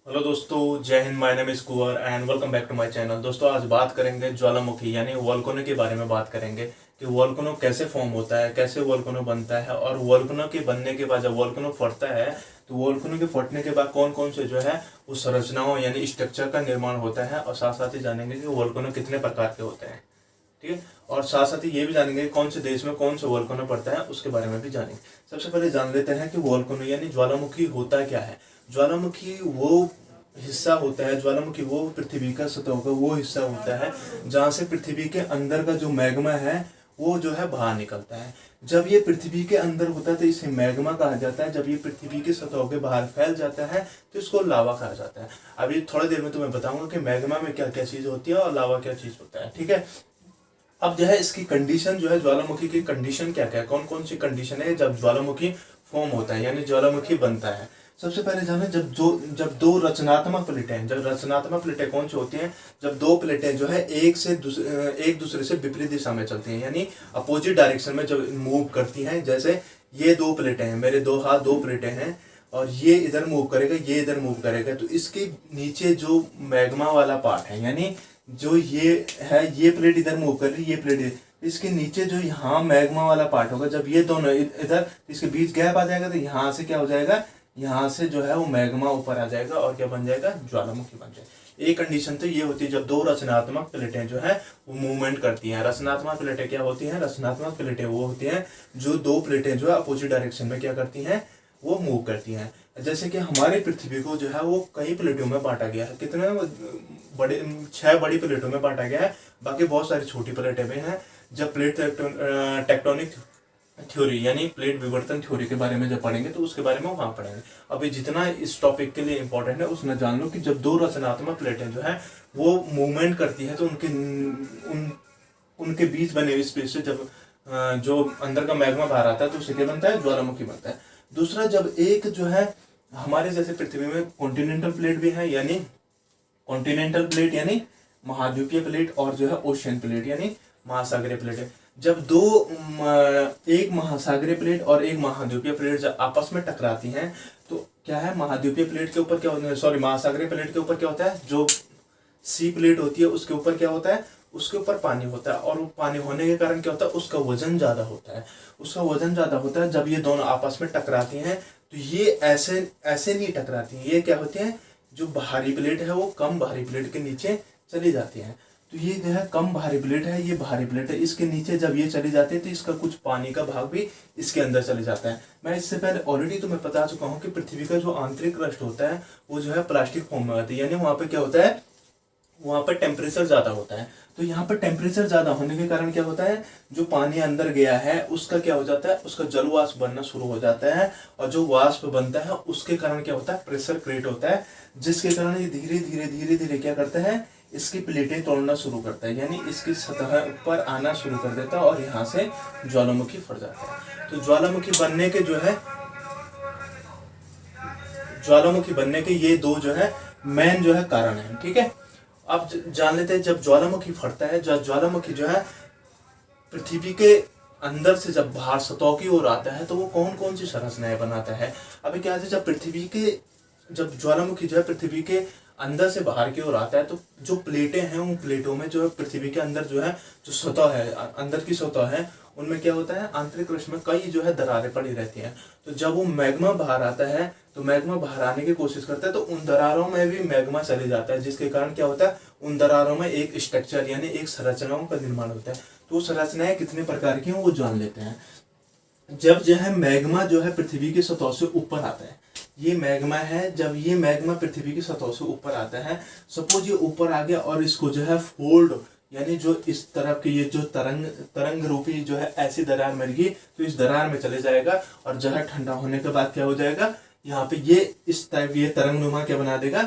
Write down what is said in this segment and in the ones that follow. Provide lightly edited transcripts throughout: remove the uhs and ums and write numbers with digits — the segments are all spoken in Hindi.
हेलो दोस्तों, जय Hind. My name is Kunwar and welcome back to my channel. दोस्तों आज बात करेंगे ज्वालामुखी यानी वोल्केनो के बारे में बात करेंगे कि वोल्केनो कैसे फॉर्म होता है, कैसे वोल्केनो बनता है और वोल्केनो के बनने के बाद जब वोल्केनो फटता है तो वोल्केनो के फटने के बाद कौन कौन से जो है उस संरचनाओं यानी स्ट्रक्चर का निर्माण होता है। और साथ साथ ही जानेंगे कि वोल्केनो कितने प्रकार के होते हैं, ठीक है। और साथ साथ ही ये भी जानेंगे कौन से देश में कौन सा वोल्केनो पड़ता है, उसके बारे में भी जानेंगे। सबसे पहले जान लेते हैं कि वोल्केनो यानी ज्वालामुखी होता क्या है। ज्वालामुखी वो हिस्सा होता है, ज्वालामुखी वो पृथ्वी का सतह का वो हिस्सा होता है जहाँ से पृथ्वी के अंदर का जो मैग्मा है वो जो है बाहर निकलता है। जब ये पृथ्वी के अंदर होता है तो इसे मैग्मा कहा जाता है। जब ये पृथ्वी के सतह के बाहर फैल जाता है तो इसको लावा कहा जाता है। अभी थोड़ी देर में तुम्हें बताऊंगा कि मैग्मा में क्या क्या चीज होती है और लावा क्या चीज होता है, ठीक है। अब जो है इसकी कंडीशन जो है ज्वालामुखी की कंडीशन क्या क्या है, कौन कौन सी कंडीशन है जब ज्वालामुखी फॉर्म होता है यानी ज्वालामुखी बनता है। सबसे पहले जाने जब दो रचनात्मक प्लेटें हैं। जब रचनात्मक प्लेटें कौन सी होती हैं, जब दो प्लेटें जो है एक दूसरे से विपरीत दिशा में चलती हैं यानी अपोजिट डायरेक्शन में जब मूव करती हैं। जैसे ये दो प्लेटें हैं, मेरे दो हाथ दो प्लेटें हैं और ये इधर मूव करेगा, ये इधर मूव करेगा, तो इसके नीचे जो मैग्मा वाला पार्ट है यानी जो ये है, ये प्लेट इधर मूव कर रही है, ये प्लेट इसके नीचे जो यहाँ मैग्मा वाला पार्ट होगा, जब ये दोनों इधर इसके बीच गैप आ जाएगा तो यहाँ से क्या हो जाएगा, यहाँ से जो है वो मैग्मा ऊपर आ जाएगा और क्या बन जाएगा, ज्वालामुखी बन जाएगा। एक कंडीशन तो ये होती है जब दो रचनात्मक प्लेटें जो है वो मूवमेंट करती हैं। रचनात्मक प्लेटें क्या होती हैं, रचनात्मक प्लेटें वो होती हैं जो दो प्लेटें जो है अपोजिट डायरेक्शन में क्या करती हैं, वो मूव करती हैं। जैसे कि हमारी पृथ्वी को जो है वो कई प्लेटों में बांटा गया है। कितने बड़े, 6 बड़ी प्लेटों में बांटा गया है, बाकी बहुत सारी छोटी प्लेटें भी हैं। जब प्लेट टेक्टोनिक थ्योरी यानी प्लेट विवर्तन थ्योरी के बारे में जब पढ़ेंगे तो उसके बारे में वहां पढ़ेंगे। अभी जितना इस टॉपिक के लिए इंपॉर्टेंट है उसमें जान लो कि जब दो रचनात्मक प्लेटें जो है वो मूवमेंट करती है तो उनके बीच बने हुए स्पेस से जब जो अंदर का मैग्मा बाहर आता है तो उसे क्या बनता है, ज्वालामुखी बनता है। दूसरा, जब एक जो है हमारे जैसे पृथ्वी में कॉन्टिनेंटल प्लेट भी है यानी कॉन्टिनेंटल प्लेट यानी महाद्वीपीय प्लेट और जो है ओशियन प्लेट यानी महासागरीय प्लेट है। जब एक महासागरीय प्लेट और एक महाद्वीपीय प्लेट जब आपस में टकराती हैं तो क्या है, महाद्वीपीय प्लेट के ऊपर क्या होता है, सॉरी महासागरीय प्लेट के ऊपर क्या होता है, जो सी प्लेट होती है उसके ऊपर क्या होता है, उसके ऊपर पानी होता है और वो पानी होने के कारण क्या होता है, उसका वजन ज्यादा होता है। उसका वजन ज्यादा होता है। जब ये दोनों आपस में टकराती हैं तो ये ऐसे ऐसे नहीं टकराती हैं, ये क्या होती हैं, जो भारी प्लेट है वो कम भारी प्लेट के नीचे चली जाती है। तो ये जो है कम भारी प्लेट है, ये भारी प्लेट है, इसके नीचे जब ये चली जाती है तो इसका कुछ पानी का भाग भी इसके अंदर चले जाता है। मैं इससे पहले ऑलरेडी तुम्हें बता चुका हूँ कि पृथ्वी का जो आंतरिक क्रस्ट होता है वो जो है प्लास्टिक फॉर्म में होता है यानी वहां पे क्या होता है, वहां पर टेम्परेचर ज्यादा होता है। तो यहाँ पर टेम्परेचर ज्यादा होने के कारण क्या होता है, जो पानी अंदर गया है उसका क्या हो जाता है, उसका जल वाष्प बनना शुरू हो जाता है और जो वाष्प बनता है उसके कारण क्या होता है, प्रेशर क्रिएट होता है, जिसके कारण ये धीरे धीरे धीरे धीरे क्या करता है, इसकी प्लेटें तोड़ना शुरू करता है यानी इसकी सतह ऊपर आना शुरू कर देता है और यहाँ से ज्वालामुखी फट जाता है। तो ज्वालामुखी बनने के जो है, ज्वालामुखी बनने के ये दो जो है मेन जो है कारण है, ठीक है। अब जान लेते हैं जब ज्वालामुखी फटता है, जब ज्वालामुखी जो है पृथ्वी के अंदर से जब बाहर सतह की ओर आता है तो वो कौन कौन सी संरचनाएं बनाता है। अभी क्या है, जब ज्वालामुखी जो है पृथ्वी के अंदर से बाहर की ओर आता है तो जो प्लेटें हैं उन प्लेटों में जो है पृथ्वी के अंदर जो है जो सतह है, अंदर की सतह है, उनमें क्या होता है, आंतरिक क्रस्ट में कई जो है दरारें पड़ी रहती हैं। तो जब वो मैग्मा बाहर आता है तो मैग्मा बाहर आने की कोशिश करता है तो उन दरारों में भी मैग्मा चले जाता है, जिसके कारण क्या होता है, उन दरारों में एक स्ट्रक्चर यानी एक संरचनाओं का निर्माण होता है। तो संरचनाएं कितने प्रकार की हैं वो जान लेते हैं। जब जो है मैग्मा जो है पृथ्वी की सतह से ऊपर आता है, ये मैग्मा है, जब ये मैग्मा पृथ्वी की सतह से ऊपर आता है, सपोज ये ऊपर आ गया और इसको जो है फोल्ड यानी जो इस तरफ की ये जो तरंग रूपी जो है ऐसी दरार मिल गई तो इस दरार में चले जाएगा और जो है ठंडा होने के बाद क्या हो जाएगा, यहाँ पे ये इस टाइप ये तरंगनुमा क्या बना देगा,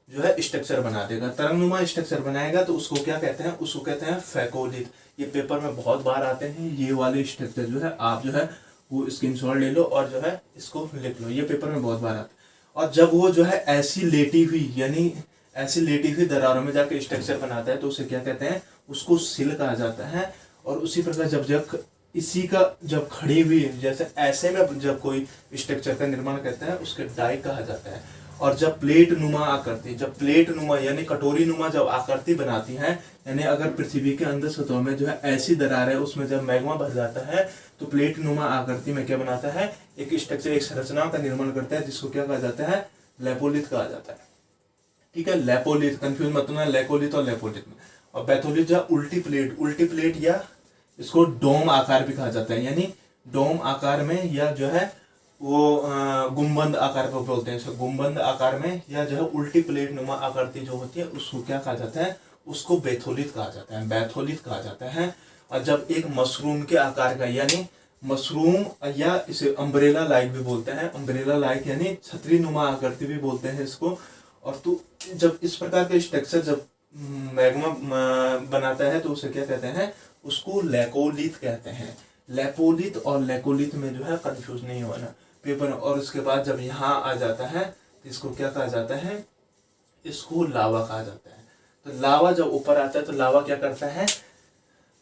जो है स्ट्रक्चर बना देगा। तरंगनुमा स्ट्रक्चर बनाएगा तो उसको क्या कहते हैं, उसको कहते हैं फैकोलिथ। ये पेपर में बहुत बार आते हैं, ये वाले स्ट्रक्चर जो है आप जो है वो स्क्रीनशॉट ले लो और जो है इसको लिख लो, ये पेपर में बहुत बार आता है। और जब वो जो है ऐसी लेटी हुई यानी ऐसी लेटी हुई दरारों में जाकर स्ट्रक्चर बनाता है तो उसे क्या कहते हैं, उसको सिल कहा जाता है। और उसी प्रकार जब इसी का जब खड़ी हुई जैसे ऐसे में जब कोई स्ट्रक्चर का निर्माण करता है उसके डाई कहा जाता है। और जब प्लेट नुमा आकृति, जब प्लेट नुमा यानी कटोरी नुमा जब आकृति बनाती है, यानी अगर पृथ्वी के अंदर सतह में जो है ऐसी दरार है, उसमें जब मैग्मा भर जाता है तो प्लेट नुमा आकृति में क्या बनाता है, एक स्ट्रक्चर, एक संरचना का निर्माण करता है, जिसको क्या कहा जाता है, लेपोलिथ कहा जाता है। ठीक है, लेपोलिथ, कंफ्यूज मत होना लेकोलिथ और लेपोलिथ में। और बैथोलिथ जो है उल्टी प्लेट, उल्टी प्लेट या इसको डोम आकार भी कहा जाता है, यानी डोम आकार में या जो है वो गुंबद आकार पर बोलते हैं इसको, गुंबद आकार में या जो है उल्टी प्लेट नुमा आकृति जो होती है उसको क्या कहा जाता है, उसको बैथोलिथ कहा जाता है, बैथोलिथ कहा जाता है। और जब एक मशरूम के आकार का, यानी मशरूम या इसे अम्ब्रेला लाइक भी बोलते हैं, अम्ब्रेला लाइक यानी छतरी नुमा आकृति भी बोलते हैं इसको। और तो जब इस प्रकार का स्ट्रक्चर जब मैग्मा बनाता है तो उसे क्या कहते हैं, उसको लेकोलिथ कहते हैं। लेपोलिथ और लेकोलिथ में जो है कंफ्यूज नहीं होना पेपर। और उसके बाद जब यहाँ आ जाता है तो इसको क्या कहा जाता है, इसको लावा कहा जाता है। तो लावा जब ऊपर आता है तो लावा क्या करता है,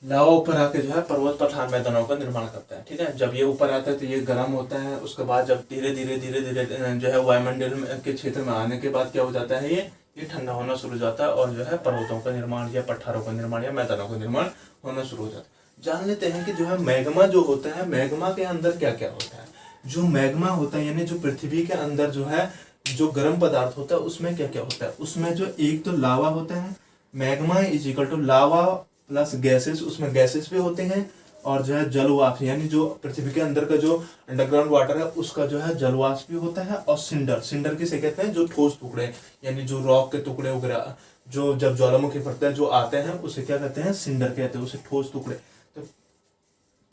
लावा ऊपर आके जो है पर्वत पठार मैदानों का निर्माण करता है। ठीक है, जब ये ऊपर आता है तो ये गर्म होता है, उसके बाद जब धीरे धीरे जो है वायुमंडल के क्षेत्र में आने के बाद क्या हो जाता है, ये ठंडा होना शुरू हो जाता है और जो है पर्वतों का निर्माण या पठारों का निर्माण या मैदानों का निर्माण होना शुरू हो जाता है। जान लेते हैं कि जो है मैग्मा जो होता है, मैग्मा के अंदर क्या क्या होता है। जो मैग्मा होता है यानी जो पृथ्वी के अंदर जो है जो गर्म पदार्थ होता है उसमें क्या क्या होता है, उसमें जो एक तो लावा होता है, magma is equal to lava plus gases, उसमें गैसेस भी होते हैं और जो है जलवाष्प, यानी जो पृथ्वी के अंदर का जो अंडरग्राउंड वाटर है उसका जो है जलवाष्प भी होता है। और सिंडर, सिंडर किसे कहते हैं, जो ठोस टुकड़े यानी जो रॉक के टुकड़े वगैरह जो जब ज्वालामुखी फटता है जो आते हैं उसे क्या कहते हैं, सिंडर कहते हैं, उसे ठोस टुकड़े। तो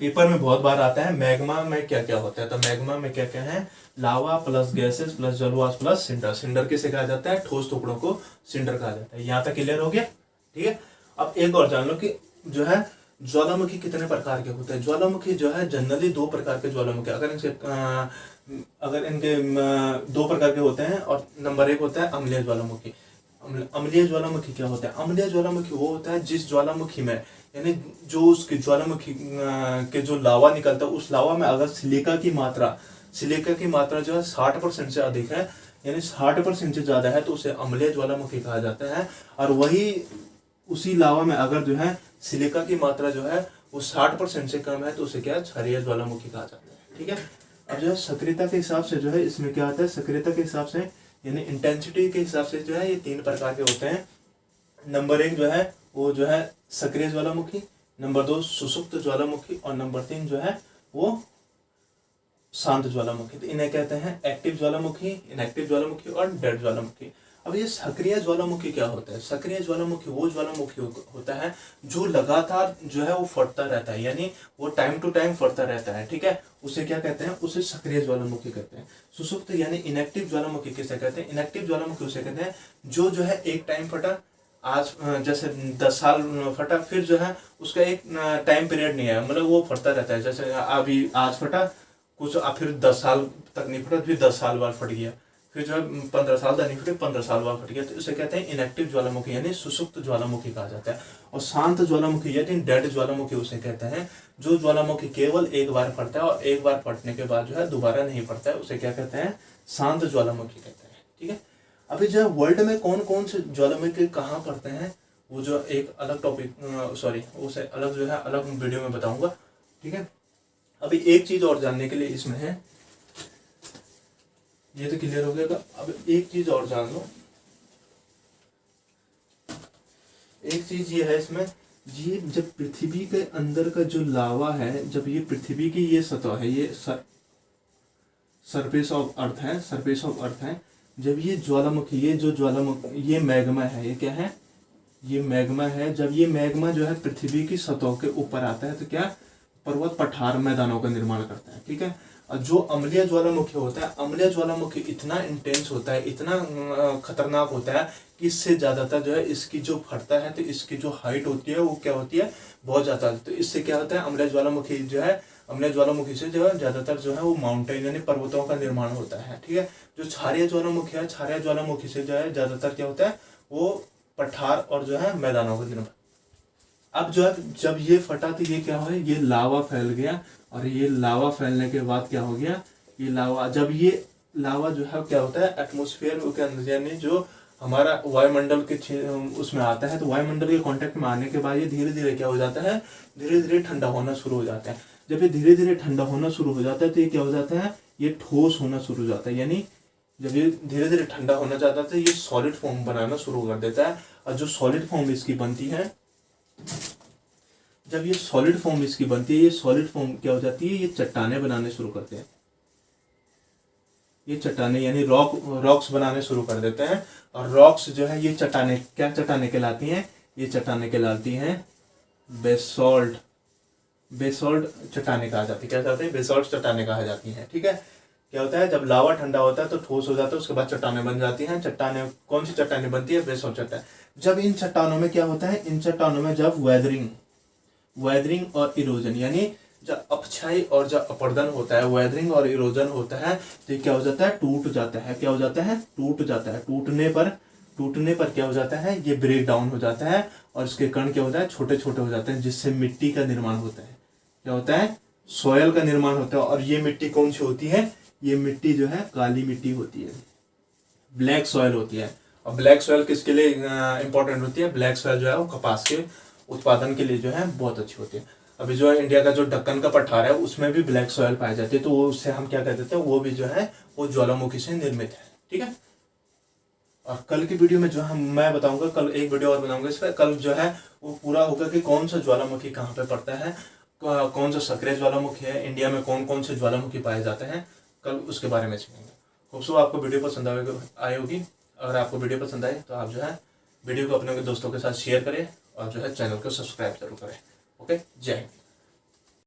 पेपर में बहुत बार आता है मैग्मा में क्या क्या होता है, तो मैग्मा में क्या क्या है, लावा प्लस गैसेस प्लस जलवाष्प प्लस सिंडर। सिंडर किसे कहा जाता है, ठोस टुकड़ों को सिंडर कहा जाता है। यहाँ तक क्लियर हो गया। ठीक है, अब एक और जान लो कि जो है ज्वालामुखी कितने प्रकार के होते हैं। ज्वालामुखी जो है जनरली दो प्रकार के ज्वालामुखी, अगर इनके दो प्रकार के होते हैं। और नंबर एक होता है अम्लीय ज्वालामुखी। अम्लीय ज्वालामुखी क्या होता है, अम्लीय ज्वालामुखी वो होता है जिस ज्वालामुखी में यानी जो उसकी ज्वालामुखी के जो लावा निकलता है उस लावा में अगर सिलिका की मात्रा जो है 60% से अधिक है, यानी 60% से ज्यादा है, तो उसे अम्लीय ज्वालामुखी कहा जाता है। और वही उसी लावा में अगर जो है सिलिका की मात्रा जो है वो 60% से कम है तो उसे क्या, क्षारीय ज्वालामुखी कहा जाता है। ठीक है, अब जो है सक्रियता के हिसाब से जो है इसमें क्या आता है, सक्रियता के हिसाब से यानी इंटेंसिटी के हिसाब से जो है ये तीन प्रकार के होते हैं। नंबर एक जो है वो जो है सक्रिय ज्वालामुखी, नंबर दो सुषुप्त ज्वालामुखी और नंबर तीन जो है वो शांत ज्वालामुखी। तो इन्हें कहते हैं एक्टिव ज्वालामुखी, इनएक्टिव ज्वालामुखी और डेड ज्वालामुखी। अब ये सक्रिय ज्वालामुखी क्या होता है, सक्रिय ज्वालामुखी वो ज्वालामुखी होता है जो लगातार जो है वो फटता रहता है, यानी वो टाइम टू टाइम फटता रहता है। ठीक है, उसे क्या कहते हैं, उसे सक्रिय ज्वालामुखी कहते हैं। सुषुप्त यानी इनएक्टिव ज्वालामुखी किसे कहते हैं, इनएक्टिव ज्वालामुखी उसे कहते हैं जो है एक टाइम फटा, आज जैसे 10 साल फटा, फिर जो है उसका एक टाइम पीरियड नहीं है, मतलब वो फटता रहता है। जैसे अभी आज फटा कुछ, फिर 10 साल तक नहीं फटा, फिर 10 साल बाद फट गया, फिर जो है 15 साल तक नहीं फटे, 15 साल बाद फट गया, तो इसे कहते हैं इनएक्टिव ज्वालामुखी यानी सुषुप्त ज्वालामुखी कहा जाता है। और शांत ज्वालामुखी यानी डेड ज्वालामुखी उसे कहते हैं जो ज्वालामुखी केवल एक बार फटता है और एक बार फटने के बाद जो है दोबारा नहीं फटता है, उसे क्या कहते हैं, शांत ज्वालामुखी कहते हैं। ठीक है, अभी जो वर्ल्ड में कौन कौन से ज्वालामुखी कहाँ पड़ते हैं वो जो एक अलग टॉपिक उसे अलग जो है अलग वीडियो में बताऊंगा। ठीक है, अभी एक चीज और जानने के लिए इसमें है, ये तो क्लियर हो गया। अब एक चीज और जान लो, एक चीज ये है इसमें, ये जब पृथ्वी के अंदर का जो लावा है, जब ये पृथ्वी की ये सतह है, ये सरफेस ऑफ अर्थ है, सरफेस ऑफ अर्थ है, जब ये ज्वालामुखी, ये जो ज्वालामुखी, ये मैग्मा है, ये क्या है, ये मैग्मा है। जब ये मैग्मा जो है पृथ्वी की सतह के ऊपर आता है तो क्या, पर्वत पठार मैदानों का निर्माण करता है। ठीक है, और जो अम्लीय ज्वालामुखी होता है, अम्लीय ज्वालामुखी इतना इंटेंस होता है, इतना खतरनाक होता है कि इससे ज्यादातर जो है इसकी जो फटता है तो इसकी जो हाइट होती है वो क्या होती है, बहुत ज्यादा। तो इससे क्या होता है, अम्लीय ज्वालामुखी जो है, अम्लीय ज्वालामुखी से जो है ज्यादातर जो है वो माउंटेन यानी पर्वतों का निर्माण होता है। ठीक है, जो क्षारीय ज्वालामुखी है, क्षारीय ज्वालामुखी से जो है ज्यादातर क्या होता है, वो पठार और जो है मैदानों का निर्माण। अब जो है जब ये फटा तो ये क्या है, ये लावा फैल गया, और ये लावा फैलने के बाद क्या हो गया, ये लावा जब ये लावा जो है क्या होता है एटमोसफेयर के अंदर, यानी जो हमारा वायुमंडल के उसमें आता है, तो वायुमंडल के कांटेक्ट में आने के बाद ये धीरे धीरे क्या हो जाता है, धीरे धीरे ठंडा होना शुरू हो जाता है। जब ये धीरे धीरे ठंडा होना शुरू हो जाता है तो ये क्या हो जाता है, ये ठोस होना शुरू हो जाता है। यानी जब ये धीरे धीरे ठंडा होना चाहता है तो ये सॉलिड फॉर्म बनाना शुरू कर देता है। और जो सॉलिड फॉर्म इसकी बनती है, जब ये सॉलिड फॉर्म इसकी बनती है, ये सॉलिड फॉर्म क्या हो जाती है, ये चट्टाने बनाने शुरू करते हैं। ये चट्टाने यानी रॉक्स बनाने शुरू कर देते हैं। और रॉक्स जो है ये चट्टाने, क्या चट्टाने कहलाती हैं, ये चट्टाने कहलाती हैं बेसॉल्ट। बेसॉल्ट चट्टाने कहा जाती है, क्या कहते हैं, बेसॉल्ट चट्टाने कहा जाती हैं। ठीक है, क्या होता है जब लावा ठंडा होता है तो ठोस हो जाता है, उसके बाद चट्टाने बन जाती हैं। चट्टाने कौन सी चट्टाने बनती है, बेसॉल्ट चट्टान। जब इन चट्टानों में क्या होता है, इन चट्टानों में जब वेदरिंग और इरोजन, यानी जब अपछाई और जब अपर्दन होता है, वेदरिंग और इरोजन होता है, तो ये क्या हो जाता है, टूट जाता है। क्या हो जाता है, टूट जाता है। टूटने पर क्या हो जाता है, ये ब्रेक डाउन हो जाता है और इसके कण क्या होता है, छोटे छोटे हो जाते हैं, जिससे मिट्टी का निर्माण होता है। क्या होता है, सॉयल का निर्माण होता है। और ये मिट्टी कौन सी होती है, ये मिट्टी जो है काली मिट्टी होती है, ब्लैक सॉयल होती है। और ब्लैक सॉयल किसके लिए इंपॉर्टेंट होती है, ब्लैक सॉयल जो है वो कपास के उत्पादन के लिए जो है बहुत अच्छी होती है। अभी जो है इंडिया का जो दक्कन का पठार है उसमें भी ब्लैक सॉयल पाई जाती है, तो वो उससे हम क्या कह देते हैं, वो भी जो है वो ज्वालामुखी से निर्मित है। ठीक है, और कल की वीडियो में जो है मैं बताऊंगा, कल एक वीडियो और बनाऊंगा इस पर, कल जो है वो पूरा होगा कि कौन सा ज्वालामुखी कहाँ पे पड़ता है, कौन सा सक्रिय ज्वालामुखी है, इंडिया में कौन कौन से ज्वालामुखी पाए जाते हैं, कल उसके बारे में जानेंगे। होप्सो आपको वीडियो पसंद आई होगी। अगर आपको वीडियो पसंद आए तो आप जो है वीडियो को अपने दोस्तों के साथ शेयर करें और जो है चैनल को सब्सक्राइब जरूर करें। ओके, जय हिंद।